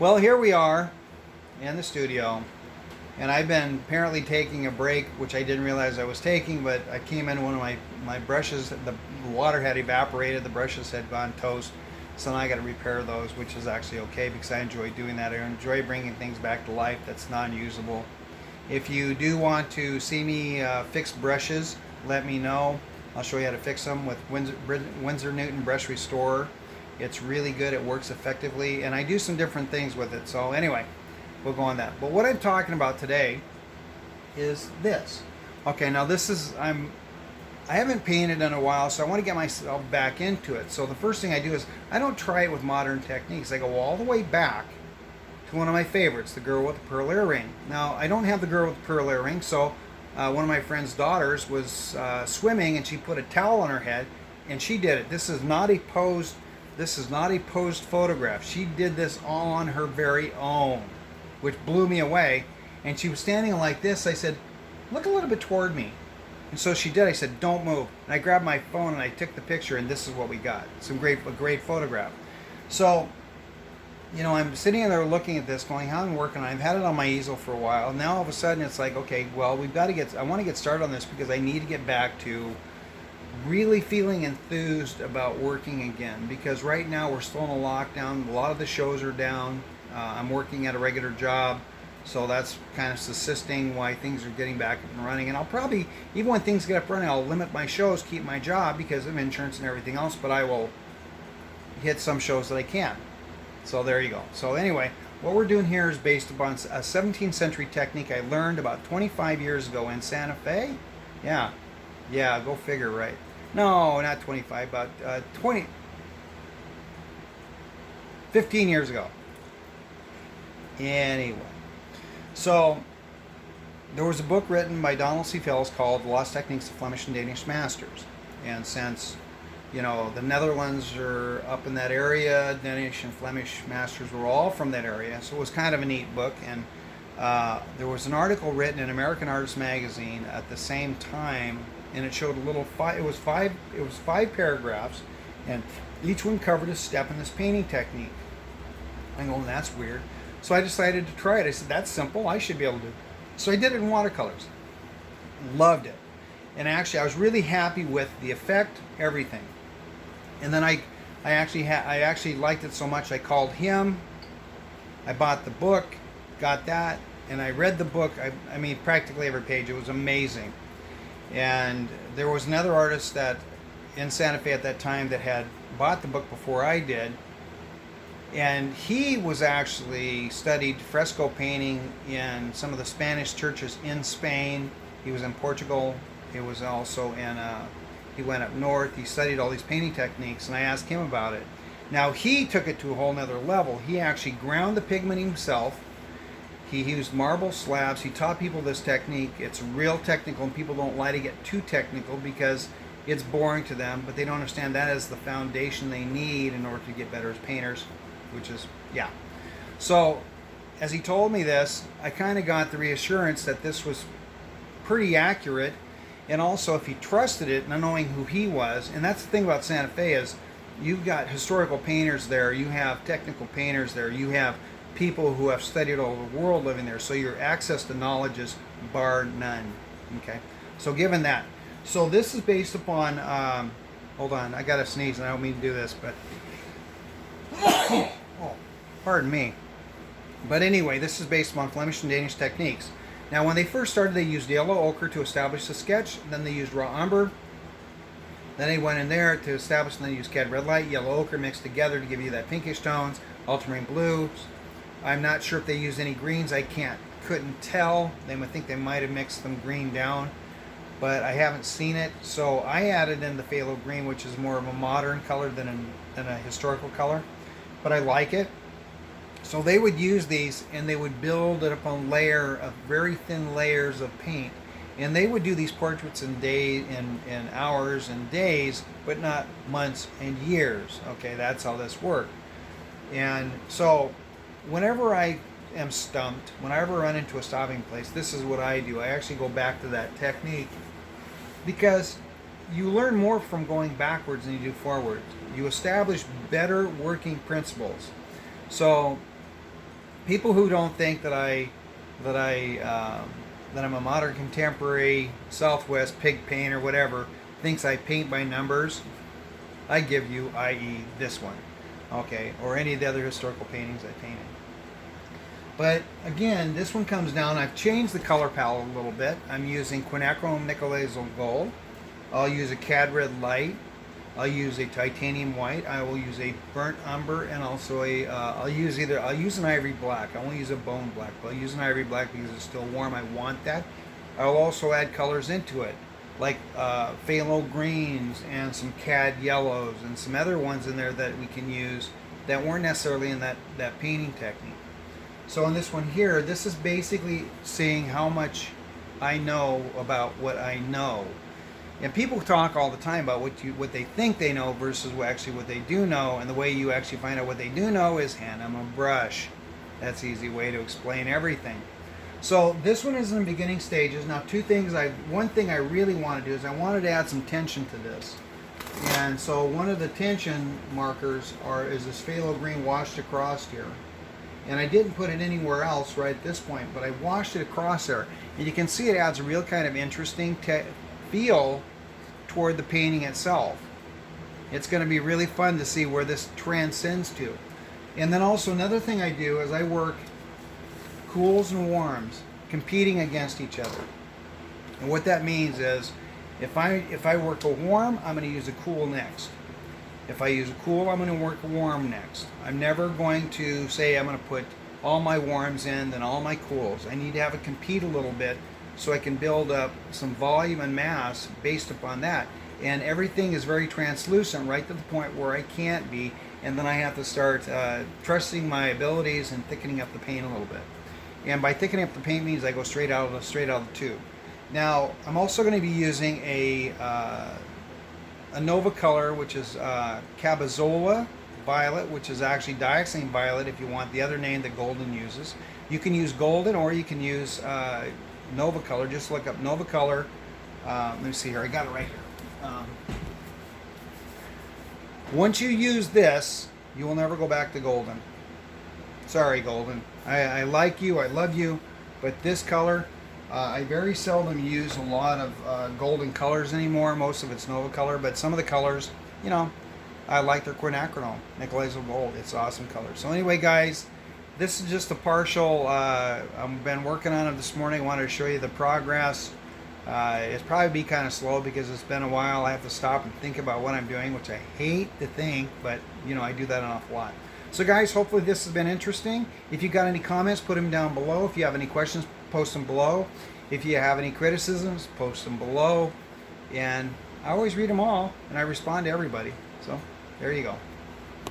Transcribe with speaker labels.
Speaker 1: Well, here we are in the studio, and I've been apparently taking a break, which I didn't realize I was taking, but I came in one of my brushes, the water had evaporated, the brushes had gone toast, so now I got to repair those, which is actually okay because I enjoy doing that. I enjoy bringing things back to life that's non-usable. If you do want to see me fix brushes, let me know. I'll show you how to fix them with Winsor Newton Brush Restorer. It's really good. It works effectively, and I do some different things with it. So anyway, we'll go on that. But what I'm talking about today is this. Okay, now this is I haven't painted in a while, so I want to get myself back into it. So the first thing I do is I don't try it with modern techniques. I go all the way back to one of my favorites, the girl with the pearl earring. Now I don't have the girl with the pearl earring, so one of my friend's daughters was swimming and she put a towel on her head and she did it. This is not a posed. This is not a posed photograph. She did this all on her very own, which blew me away. And she was standing like this. I said, "Look a little bit toward me." And so she did. I said, "Don't move." And I grabbed my phone and I took the picture, and this is what we got. A great photograph. So, I'm sitting there looking at this, going, "How I'm working on it." I've had it on my easel for a while. Now all of a sudden, it's like, okay, well, I want to get started on this because I need to get back to really feeling enthused about working again, because right now we're still in a lockdown. A lot of the shows are down. I'm working at a regular job, so that's kind of assisting why things are getting back up and running. And I'll probably, even when things get up running, I'll limit my shows, keep my job because of insurance and everything else, but I will hit some shows that I can. So there you go. So anyway, what we're doing here is based upon a 17th century technique I learned about 25 years ago in Santa Fe. Yeah, yeah, go figure, right? No, not 25, about 15 years ago. Anyway, so there was a book written by Donald C. Phillips called The Lost Techniques of Flemish and Danish Masters. And since, the Netherlands are up in that area, Danish and Flemish masters were all from that area, so it was kind of a neat book. And there was an article written in American Artist magazine at the same time, and it showed it was five paragraphs, and each one covered a step in this painting technique. I go, that's weird. So I decided to try it. I said, that's simple. I should be able to do it. So I did it in watercolors. Loved it. And actually, I was really happy with the effect, everything. And then I actually liked it so much, I called him. I bought the book, got that, and I read the book. I mean, practically every page. It was amazing. And there was another artist that in Santa Fe at that time that had bought the book before I did, and he was actually studied fresco painting in some of the Spanish churches in Spain. He was in Portugal. He was also he went up north. He studied all these painting techniques, and I asked him about it. Now he took it to a whole nother level. He actually ground the pigment himself. He used marble slabs. He taught people this technique. It's real technical, and people don't like to get too technical because it's boring to them, but they don't understand that is the foundation they need in order to get better as painters, which is, yeah. So as he told me this, I kind of got the reassurance that this was pretty accurate, and also if he trusted it, not knowing who he was. And that's the thing about Santa Fe is you've got historical painters there, you have technical painters there, you have people who have studied all over the world living there, so your access to knowledge is bar none. Okay, so given that, so this is based upon hold on, I gotta sneeze and I don't mean to do this, but oh, pardon me. But anyway, this is based upon Flemish and Danish techniques. Now when they first started, they used yellow ochre to establish the sketch, then they used raw umber, then they went in there to establish, and then used cad red light, yellow ochre mixed together to give you that pinkish tones, ultramarine blues. I'm not sure if they used any greens. Couldn't tell. They would think they might have mixed them green down, but I haven't seen it. So I added in the phthalo green, which is more of a modern color than a historical color, but I like it. So they would use these, and they would build it upon very thin layers of paint, and they would do these portraits in hours and days, but not months and years. Okay, that's how this worked. And so whenever I am stumped, whenever I run into a stopping place, this is what I do. I actually go back to that technique because you learn more from going backwards than you do forwards. You establish better working principles. So people who don't think that that I'm a modern contemporary Southwest pig painter, whatever, thinks I paint by numbers, I give you, i.e., this one, okay, or any of the other historical paintings I painted. But again, this one comes down. I've changed the color palette a little bit. I'm using quinacridone nickel azure gold. I'll use a cad red light. I'll use a titanium white. I will use a burnt umber, and also I'll use an ivory black. I won't use a bone black, but I'll use an ivory black because it's still warm. I want that. I'll also add colors into it, like phthalo greens and some cad yellows and some other ones in there that we can use that weren't necessarily in that painting technique. So on this one here, this is basically seeing how much I know about what I know. And people talk all the time about what they think they know versus what they do know. And the way you actually find out what they do know is hand them a brush. That's the easy way to explain everything. So this one is in the beginning stages. Now one thing I really want to do is I wanted to add some tension to this. And so one of the tension markers is this phthalo green washed across here. And I didn't put it anywhere else right at this point, but I washed it across there. And you can see it adds a real kind of interesting feel toward the painting itself. It's going to be really fun to see where this transcends to. And then also another thing I do is I work cools and warms competing against each other. And what that means is if I work a warm, I'm going to use a cool next. If I use a cool, I'm going to work a warm next. I'm never going to say I'm going to put all my warms in, then all my cools. I need to have it compete a little bit so I can build up some volume and mass based upon that. And everything is very translucent right to the point where I can't be, and then I have to start trusting my abilities and thickening up the paint a little bit. And by thickening up the paint means I go straight out of the tube. Now I'm also going to be using a Nova color, which is Cabazola violet, which is actually dioxane violet if you want the other name that Golden uses. You can use Golden or you can use Nova color. Just look up Nova color. Let me see here. I got it right here. Once you use this, you will never go back to Golden. Sorry, Golden. I like you. I love you. But this color, I very seldom use a lot of golden colors anymore. Most of it's Nova color, but some of the colors, I like their quinacridone nickel azure gold. It's awesome color. So anyway, guys, this is just a partial. I've been working on it this morning. I wanted to show you the progress. It's probably be kind of slow because it's been a while. I have to stop and think about what I'm doing, which I hate to think, but I do that an awful lot. So guys, hopefully this has been interesting. If you got any comments, put them down below. If you have any questions, post them below. If you have any criticisms, post them below. And I always read them all, and I respond to everybody. So there you go.